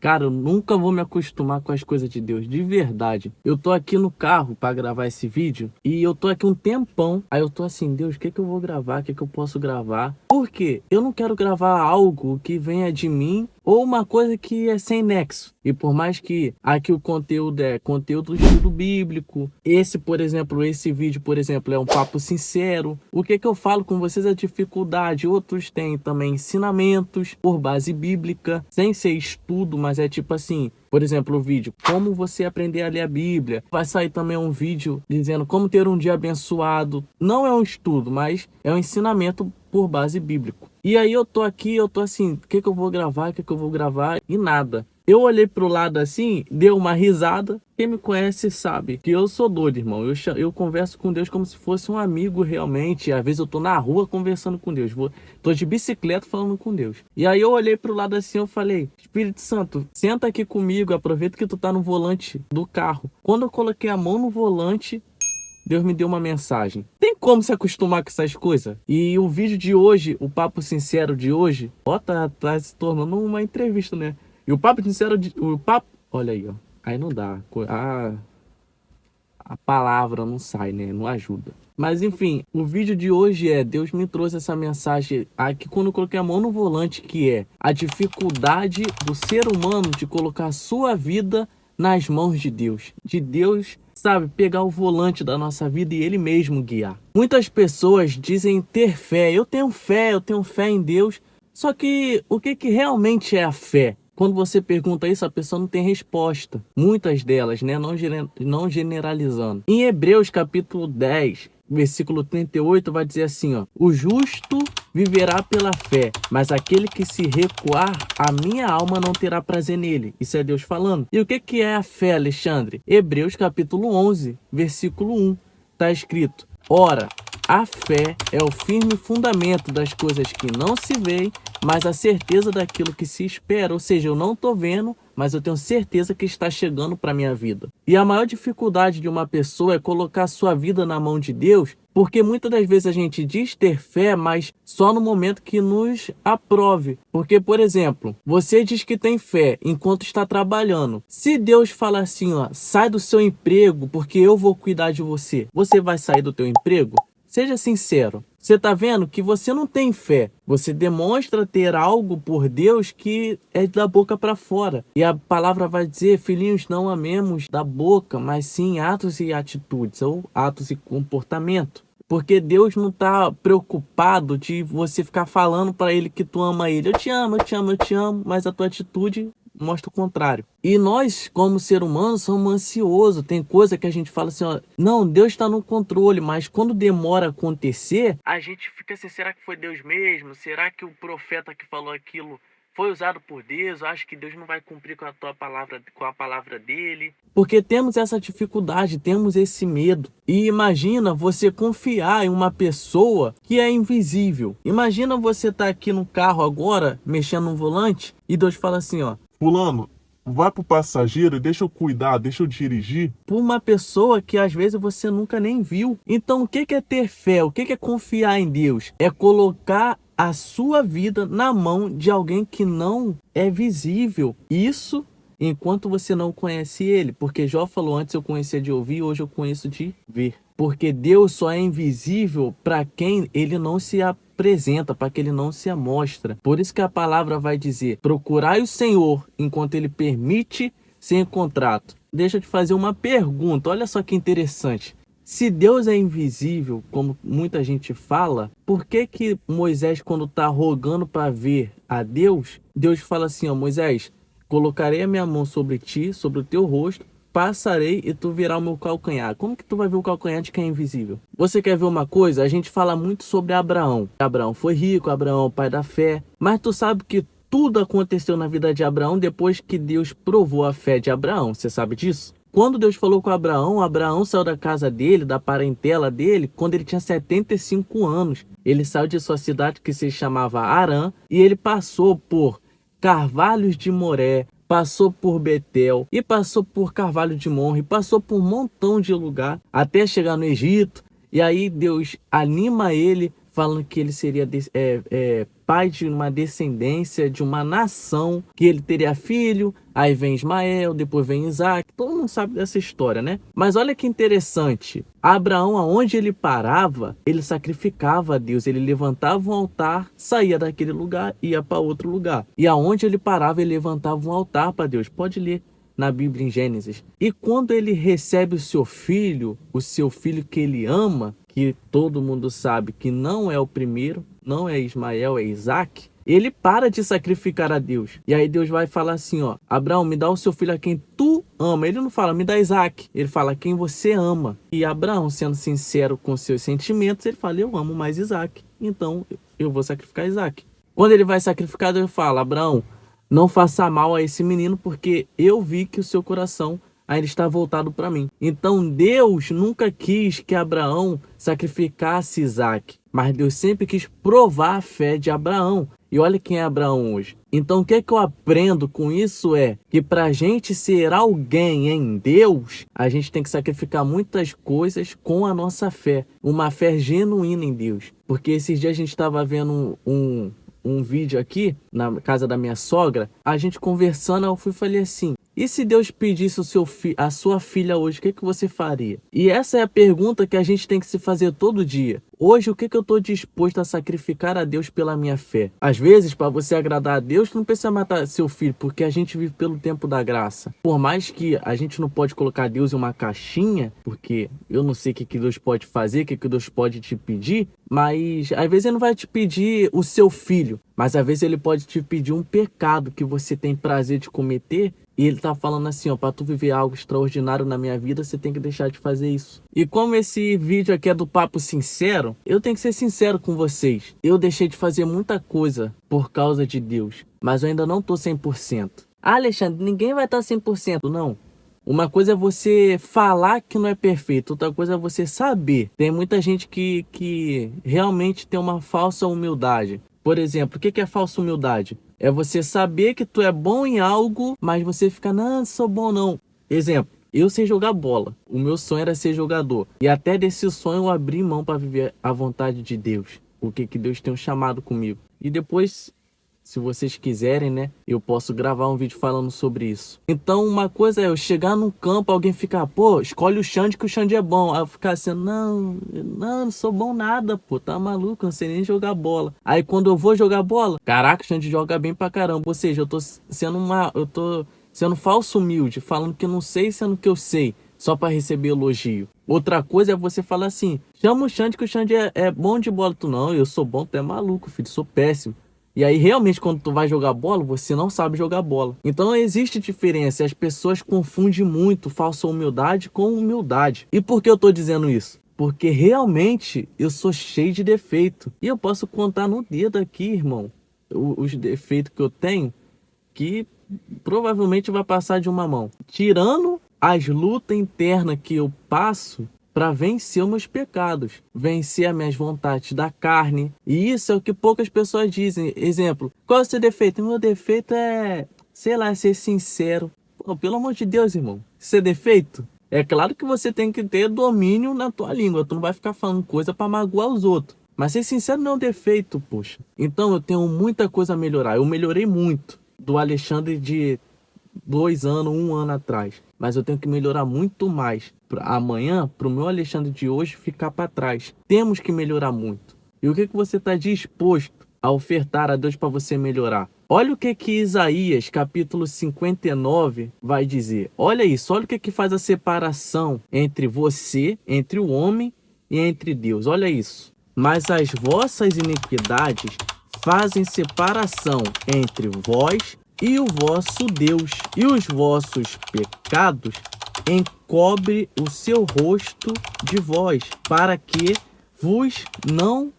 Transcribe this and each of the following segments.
Cara, eu nunca vou me acostumar com as coisas de Deus, de verdade. Eu tô aqui no carro pra gravar esse vídeo e eu tô aqui um tempão. Aí eu tô assim, Deus, o que que eu vou gravar? O que que eu posso gravar? Por quê? Eu não quero gravar algo que venha de mim ou uma coisa que é sem nexo. E por mais que aqui o conteúdo é conteúdo do estudo bíblico, esse vídeo, por exemplo, é um papo sincero. O que que eu falo com vocês é dificuldade. Outros têm também ensinamentos por base bíblica, sem ser estudo, mas é tipo assim, por exemplo, o vídeo como você aprender a ler a Bíblia. Vai sair também um vídeo dizendo como ter um dia abençoado. Não é um estudo, mas é um ensinamento por base bíblico. E aí eu tô aqui, eu tô assim, o que que eu vou gravar, o que que eu vou gravar? E nada. Eu olhei pro lado assim, dei uma risada. Quem me conhece sabe que eu sou doido, irmão. Eu converso com Deus como se fosse um amigo realmente. Às vezes eu tô na rua conversando com Deus. Tô de bicicleta falando com Deus. E aí eu olhei pro lado assim, eu falei, Espírito Santo, senta aqui comigo, aproveita que tu tá no volante do carro. Quando eu coloquei a mão no volante, Deus me deu uma mensagem. Tem como se acostumar com essas coisas? E o vídeo de hoje, o papo sincero de hoje, ó, tá se tornando uma entrevista, né? E o papo sincero, olha aí, ó. Aí não dá. A palavra não sai, né? Não ajuda. Mas enfim, o vídeo de hoje Deus me trouxe essa mensagem aqui quando eu coloquei a mão no volante, que é a dificuldade do ser humano de colocar a sua vida nas mãos de Deus. De Deus, sabe, pegar o volante da nossa vida e Ele mesmo guiar. Muitas pessoas dizem ter fé. Eu tenho fé em Deus. Só que o que realmente é a fé? Quando você pergunta isso, a pessoa não tem resposta. Muitas delas, né? Não generalizando. Em Hebreus capítulo 10, versículo 38, vai dizer assim, ó. O justo viverá pela fé, mas aquele que se recuar, a minha alma não terá prazer nele. Isso é Deus falando. E o que é a fé, Alexandre? Hebreus capítulo 11, versículo 1. Está escrito, ora, a fé é o firme fundamento das coisas que não se veem, mas a certeza daquilo que se espera. Ou seja, eu não estou vendo, mas eu tenho certeza que está chegando para a minha vida. E a maior dificuldade de uma pessoa é colocar a sua vida na mão de Deus, porque muitas das vezes a gente diz ter fé, mas só no momento que nos aprove. Porque, por exemplo, você diz que tem fé enquanto está trabalhando. Se Deus falar assim, ó, sai do seu emprego porque eu vou cuidar de você, você vai sair do teu emprego? Seja sincero. Você está vendo que você não tem fé. Você demonstra ter algo por Deus que é da boca para fora. E a palavra vai dizer, filhinhos, não amemos da boca, mas sim atos e atitudes, ou atos e comportamento. Porque Deus não está preocupado de você ficar falando para Ele que tu ama Ele. Eu te amo, eu te amo, eu te amo, mas a tua atitude mostra o contrário. E nós, como ser humano, somos ansiosos. Tem coisa que a gente fala assim, ó, não, Deus está no controle, mas quando demora a acontecer, a gente fica assim, será que foi Deus mesmo? Será que o profeta que falou aquilo foi usado por Deus? Eu acho que Deus não vai cumprir com a tua palavra, com a palavra dele. Porque temos essa dificuldade, temos esse medo. E imagina você confiar em uma pessoa que é invisível. Imagina você estar aqui no carro agora, mexendo no volante, e Deus fala assim, ó, Fulano, vai pro passageiro, deixa eu cuidar, deixa eu dirigir. por uma pessoa que às vezes você nunca nem viu. Então o que é ter fé? O que é confiar em Deus? É colocar a sua vida na mão de alguém que não é visível. Isso enquanto você não conhece Ele. Porque Jó falou, antes eu conhecia de ouvir, hoje eu conheço de ver. Porque Deus só é invisível para quem Ele não se apresenta, para que Ele não se amostra. Por isso que a palavra vai dizer, procurai o Senhor enquanto Ele permite ser encontrado. Deixa eu te fazer uma pergunta, olha só que interessante. Se Deus é invisível, como muita gente fala, por que que Moisés, quando está rogando para ver a Deus, Deus fala assim, ó, Moisés, colocarei a minha mão sobre ti, sobre o teu rosto, passarei e tu verás o meu calcanhar. Como que tu vai ver o calcanhar de quem é invisível? Você quer ver uma coisa? A gente fala muito sobre Abraão. Abraão foi rico, Abraão é o pai da fé. Mas tu sabe que tudo aconteceu na vida de Abraão depois que Deus provou a fé de Abraão. Você sabe disso? Quando Deus falou com Abraão, Abraão saiu da casa dele, da parentela dele, quando ele tinha 75 anos. Ele saiu de sua cidade que se chamava Harã e ele passou por Carvalhos de Moré, passou por Betel e passou por Carvalho de Morre, passou por um montão de lugar até chegar no Egito. E aí Deus anima ele, falando que ele seria pai de uma descendência, de uma nação, que ele teria filho, aí vem Ismael, depois vem Isaac, todo mundo sabe dessa história, né? Mas olha que interessante, Abraão, aonde ele parava, ele sacrificava a Deus, ele levantava um altar, saía daquele lugar, ia para outro lugar, e aonde ele parava, ele levantava um altar para Deus. Pode ler na Bíblia em Gênesis. E quando ele recebe o seu filho que ele ama, que todo mundo sabe que não é o primeiro, não é Ismael, é Isaac, ele para de sacrificar a Deus. E aí Deus vai falar assim, ó, Abraão, me dá o seu filho a quem tu ama. Ele não fala, me dá Isaac. Ele fala, a quem você ama. E Abraão, sendo sincero com seus sentimentos, ele fala, eu amo mais Isaac. Então, eu vou sacrificar Isaac. Quando ele vai sacrificar, Deus fala, Abraão, não faça mal a esse menino, porque eu vi que o seu coração ainda está voltado para mim. Então Deus nunca quis que Abraão sacrificasse Isaac, mas Deus sempre quis provar a fé de Abraão. E olha quem é Abraão hoje. Então o que eu aprendo com isso é que para a gente ser alguém em Deus, a gente tem que sacrificar muitas coisas com a nossa fé. Uma fé genuína em Deus. Porque esses dias a gente estava vendo um vídeo aqui na casa da minha sogra, a gente conversando, eu falei assim, e se Deus pedisse a sua filha hoje, o que você faria? E essa é a pergunta que a gente tem que se fazer todo dia. Hoje, o que eu estou disposto a sacrificar a Deus pela minha fé? Às vezes, para você agradar a Deus, não precisa matar seu filho, porque a gente vive pelo tempo da graça. Por mais que a gente não pode colocar Deus em uma caixinha, porque eu não sei o que Deus pode fazer, o que Deus pode te pedir, mas às vezes ele não vai te pedir o seu filho, mas às vezes ele pode te pedir um pecado que você tem prazer de cometer. E ele tá falando assim, ó, para tu viver algo extraordinário na minha vida, você tem que deixar de fazer isso. E como esse vídeo aqui é do papo sincero, eu tenho que ser sincero com vocês. Eu deixei de fazer muita coisa por causa de Deus, mas eu ainda não tô 100%. Ah, Alexandre, ninguém vai estar 100%, não. Uma coisa é você falar que não é perfeito, outra coisa é você saber. Tem muita gente que realmente tem uma falsa humildade. Por exemplo, o que é falsa humildade? É você saber que tu é bom em algo, mas você fica, não sou bom não. Exemplo, eu sei jogar bola. O meu sonho era ser jogador. E até desse sonho eu abri mão para viver a vontade de Deus. O que Deus tem um chamado comigo. E depois, se vocês quiserem, né, eu posso gravar um vídeo falando sobre isso. Então, uma coisa é eu chegar num campo, alguém ficar, pô, escolhe o Xande que o Xande é bom. Aí eu ficar assim, não sou bom nada, pô, tá maluco, não sei nem jogar bola. Aí quando eu vou jogar bola, caraca, o Xande joga bem pra caramba. Ou seja, eu tô sendo falso humilde, falando que eu não sei, sendo que eu sei, só pra receber elogio. Outra coisa é você falar assim, chama o Xande que o Xande é bom de bola. Tu não, eu sou bom, tu é maluco, filho, sou péssimo. E aí, realmente, quando tu vai jogar bola, você não sabe jogar bola. Então, existe diferença. As pessoas confundem muito falsa humildade com humildade. E por que eu tô dizendo isso? Porque realmente eu sou cheio de defeito. E eu posso contar no dedo aqui, irmão, os defeitos que eu tenho, que provavelmente vai passar de uma mão. Tirando as lutas internas que eu passo para vencer os meus pecados, vencer as minhas vontades da carne. E isso é o que poucas pessoas dizem. Exemplo, qual é o seu defeito? Meu defeito é, sei lá, ser sincero. Pô, pelo amor de Deus, irmão. Isso é defeito? É claro que você tem que ter domínio na tua língua. Tu não vai ficar falando coisa para magoar os outros. Mas ser sincero não é um defeito, poxa. Então eu tenho muita coisa a melhorar. Eu melhorei muito do Alexandre de 2 anos, 1 ano atrás. Mas eu tenho que melhorar muito mais. Amanhã, para o meu Alexandre de hoje ficar para trás. Temos que melhorar muito. E o que você está disposto a ofertar a Deus para você melhorar? Olha o que Isaías, capítulo 59, vai dizer. Olha isso, olha o que faz a separação entre você, entre o homem e entre Deus. Olha isso. Mas as vossas iniquidades fazem separação entre vós e o vosso Deus, e os vossos pecados encobre o seu rosto de vós, para que vos não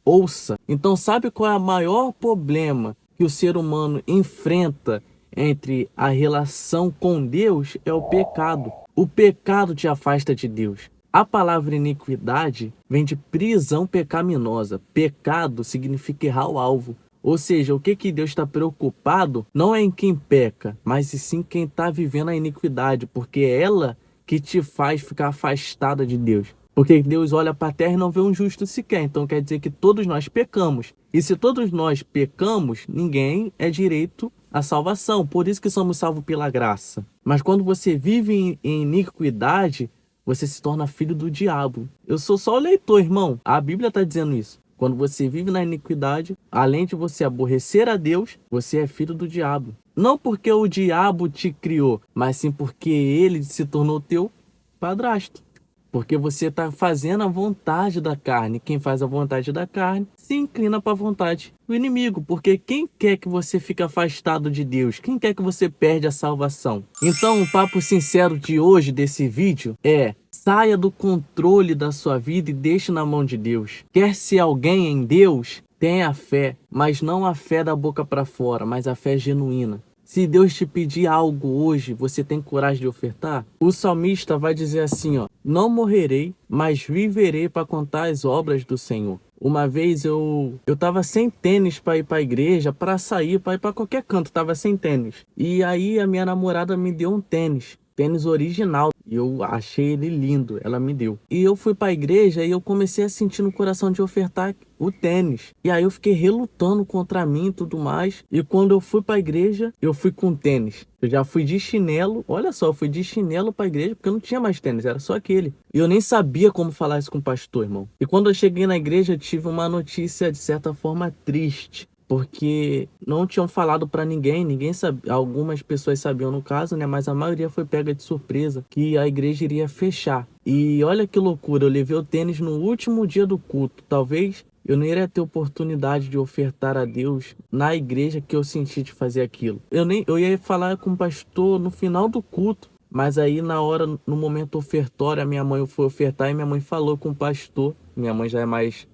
ouça. Então, sabe qual é o maior problema que o ser humano enfrenta entre a relação com Deus? É o pecado. O pecado te afasta de Deus. A palavra iniquidade vem de prisão pecaminosa. Pecado significa errar o alvo. Ou seja, o que Deus está preocupado não é em quem peca, mas sim quem está vivendo a iniquidade, porque é ela que te faz ficar afastada de Deus. Porque Deus olha para a terra e não vê um justo sequer. Então quer dizer que todos nós pecamos. E se todos nós pecamos, ninguém é direito à salvação. Por isso que somos salvos pela graça. Mas quando você vive em iniquidade, você se torna filho do diabo. Eu sou só o leitor, irmão. A Bíblia está dizendo isso. Quando você vive na iniquidade, além de você aborrecer a Deus, você é filho do diabo. Não porque o diabo te criou, mas sim porque ele se tornou teu padrasto. Porque você está fazendo a vontade da carne. Quem faz a vontade da carne se inclina para a vontade do inimigo. Porque quem quer que você fique afastado de Deus? Quem quer que você perde a salvação? Então, o papo sincero de hoje, desse vídeo, é: saia do controle da sua vida e deixe na mão de Deus. Quer ser alguém em Deus? Tenha fé, mas não a fé da boca para fora, mas a fé genuína. Se Deus te pedir algo hoje, você tem coragem de ofertar? O salmista vai dizer assim, ó: não morrerei, mas viverei para contar as obras do Senhor. Uma vez eu tava sem tênis para ir para a igreja, para sair, para ir para qualquer canto, tava sem tênis. E aí a minha namorada me deu um tênis original. E eu achei ele lindo, ela me deu. E eu fui para a igreja e eu comecei a sentir no coração de ofertar o tênis. E aí eu fiquei relutando contra mim e tudo mais. E quando eu fui para a igreja, eu fui com tênis. Eu já fui de chinelo, olha só, eu fui de chinelo para a igreja porque eu não tinha mais tênis, era só aquele. E eu nem sabia como falar isso com o pastor, irmão. E quando eu cheguei na igreja, eu tive uma notícia de certa forma triste. Porque não tinham falado para ninguém sabia, algumas pessoas sabiam no caso, né? Mas a maioria foi pega de surpresa, que a igreja iria fechar. E olha que loucura, eu levei o tênis no último dia do culto. Talvez eu não iria ter oportunidade de ofertar a Deus na igreja que eu senti de fazer aquilo. Eu ia falar com o pastor no final do culto, mas aí na hora, no momento ofertório, a minha mãe foi ofertar e minha mãe falou com o pastor. Minha mãe já é mais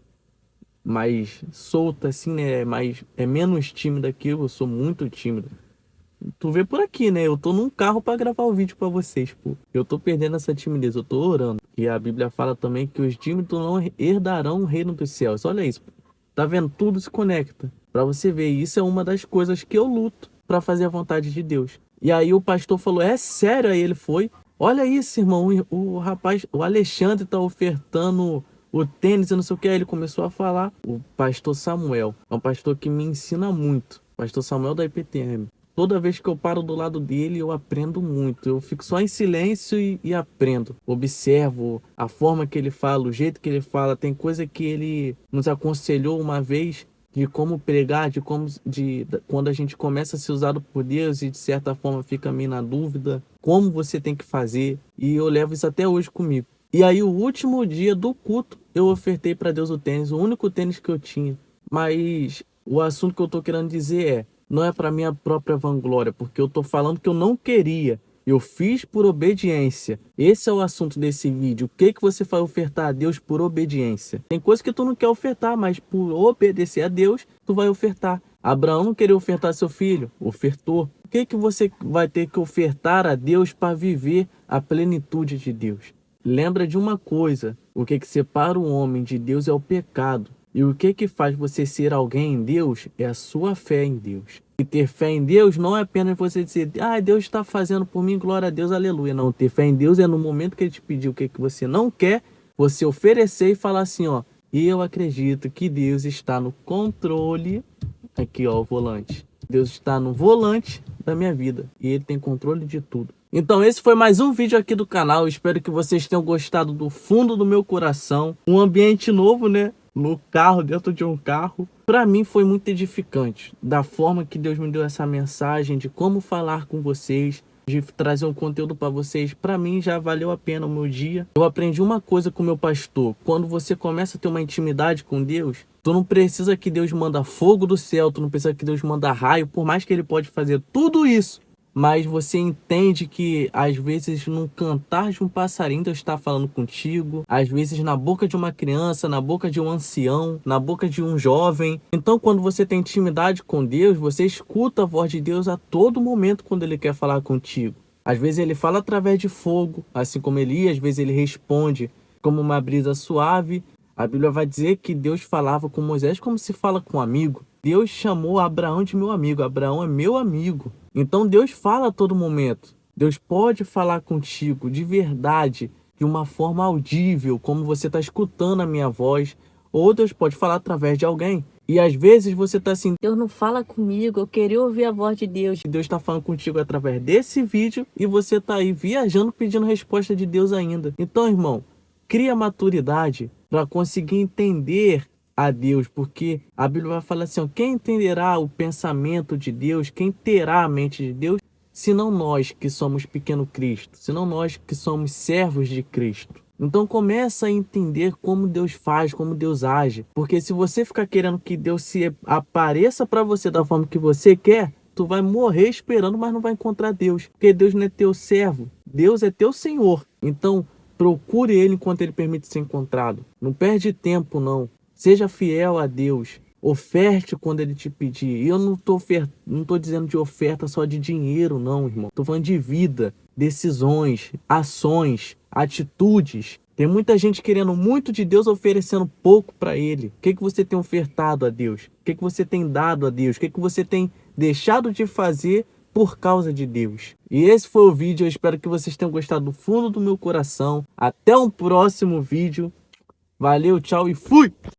solta, assim, né? É menos tímida que eu sou muito tímido. Tu vê por aqui, né? Eu tô num carro pra gravar o vídeo pra vocês, pô. Eu tô perdendo essa timidez, eu tô orando. E a Bíblia fala também que os tímidos não herdarão o reino dos céus. Olha isso, pô. Tá vendo? Tudo se conecta. Pra você ver, isso é uma das coisas que eu luto pra fazer a vontade de Deus. E aí o pastor falou: é sério? Aí ele foi: olha isso, irmão, o rapaz, o Alexandre tá ofertando o tênis e não sei o que. Aí ele começou a falar. O pastor Samuel é um pastor que me ensina muito. Pastor Samuel da IPTM. Toda vez que eu paro do lado dele, eu aprendo muito. Eu fico só em silêncio e aprendo. Observo a forma que ele fala, o jeito que ele fala. Tem coisa que ele nos aconselhou uma vez de como pregar, quando a gente começa a ser usado por Deus e de certa forma fica meio na dúvida, como você tem que fazer. E eu levo isso até hoje comigo. E aí, o último dia do culto, eu ofertei para Deus o tênis, o único tênis que eu tinha. Mas o assunto que eu tô querendo dizer não é para minha própria vanglória, porque eu tô falando que eu não queria. Eu fiz por obediência. Esse é o assunto desse vídeo. O que você vai ofertar a Deus por obediência? Tem coisa que tu não quer ofertar, mas por obedecer a Deus, tu vai ofertar. Abraão não queria ofertar seu filho, ofertou. O que você vai ter que ofertar a Deus para viver a plenitude de Deus? Lembra de uma coisa: o que separa o homem de Deus é o pecado. E o que faz você ser alguém em Deus é a sua fé em Deus. E ter fé em Deus não é apenas você dizer: ah, Deus está fazendo por mim, glória a Deus, aleluia. Não, ter fé em Deus é no momento que Ele te pedir o que você não quer, você oferecer e falar assim, ó: eu acredito que Deus está no controle. Aqui, ó, o volante. Deus está no volante da minha vida e Ele tem controle de tudo. Então esse foi mais um vídeo aqui do canal. Espero que vocês tenham gostado do fundo do meu coração. Um ambiente novo, né? No carro, dentro de um carro. Para mim foi muito edificante. Da forma que Deus me deu essa mensagem, de como falar com vocês, de trazer um conteúdo para vocês. Para mim já valeu a pena o meu dia. Eu aprendi uma coisa com o meu pastor. Quando você começa a ter uma intimidade com Deus, tu não precisa que Deus manda fogo do céu, tu não precisa que Deus manda raio, por mais que Ele pode fazer tudo isso. Mas você entende que às vezes no cantar de um passarinho Deus está falando contigo. Às vezes na boca de uma criança, na boca de um ancião, na boca de um jovem. Então quando você tem intimidade com Deus, você escuta a voz de Deus a todo momento quando Ele quer falar contigo. Às vezes Ele fala através de fogo, assim como Elias. Às vezes Ele responde como uma brisa suave. A Bíblia vai dizer que Deus falava com Moisés como se fala com um amigo. Deus chamou Abraão de meu amigo. Abraão é meu amigo. Então Deus fala a todo momento. Deus pode falar contigo de verdade, de de uma forma audível, como você está escutando a minha voz, ou Deus pode falar através de alguém. E às vezes você está assim, Deus não fala comigo, eu queria ouvir a voz de Deus. Deus está falando contigo através desse vídeo e você está aí viajando pedindo resposta de Deus ainda. Então, irmão, cria maturidade para conseguir entender a Deus, porque a Bíblia vai falar assim, ó, quem entenderá o pensamento de Deus, quem terá a mente de Deus, senão nós que somos pequeno Cristo, senão nós que somos servos de Cristo. Então começa a entender como Deus faz, como Deus age, porque se você ficar querendo que Deus se apareça para você da forma que você quer, tu vai morrer esperando, mas não vai encontrar Deus, porque Deus não é teu servo, Deus é teu Senhor. Então procure Ele enquanto Ele permite ser encontrado. Não perde tempo não, seja fiel a Deus. Oferte quando Ele te pedir. E eu não tô dizendo de oferta só de dinheiro, não, irmão. Tô falando de vida, decisões, ações, atitudes. Tem muita gente querendo muito de Deus, oferecendo pouco para Ele. O que você tem ofertado a Deus? O que você tem dado a Deus? O que você tem deixado de fazer por causa de Deus? E esse foi o vídeo. Eu espero que vocês tenham gostado do fundo do meu coração. Até um próximo vídeo. Valeu, tchau e fui!